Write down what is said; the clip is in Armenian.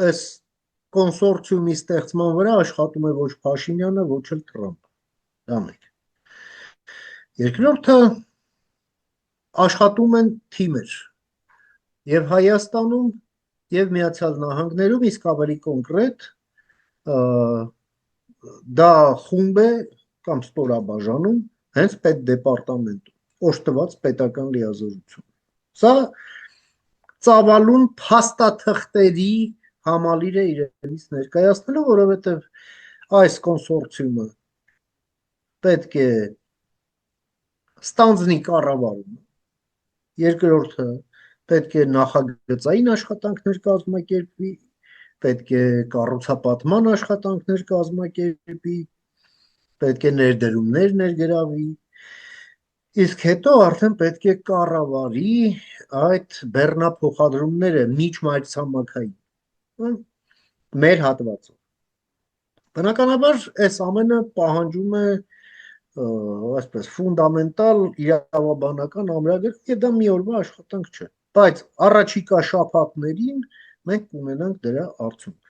այս կոնսորցիումի ստեղծման վրա աշխատում է ոչ Փաշինյանը, ոչ էլ Թրամփը։ Դա մեկ։ Երկրորդը աշխատում են թիմեր եւ Հայաստանում եւ Միացյալ Նահանգներում, իսկ ավելի կոնկրետ դա խումբ է կամ ստորաբաժանում հենց պետդեպարտամենտում օժտված պետական լիազորություն։ Սա ծավալուն փաստաթղթերի համալիր է իրենից ներկայացնելու, որովհետև այս կոնսորցիումը պետք է ստանձնի կառավարումը, երկրորդը պետք է նախագծային աշխատանքներ կազմակերպվի, պետք է կառուցապատման աշխատանքներ կազմակերպի, պետք է ներդրումներ ներգրավի, իսկ հետո արդեն պետք է կառավարի այդ բեռնափոխադրումները միջմայրցամաքային մեր հատվածով։ Բնականաբար այս ամենը պահանջում է այսպես ֆունդամենտալ իրավաբանական ամրագրք եւ դա մի օրվա աշխատանք չէ, բայց առաջիկա շաբաթներին մենք կունենանք դրա արդյունք։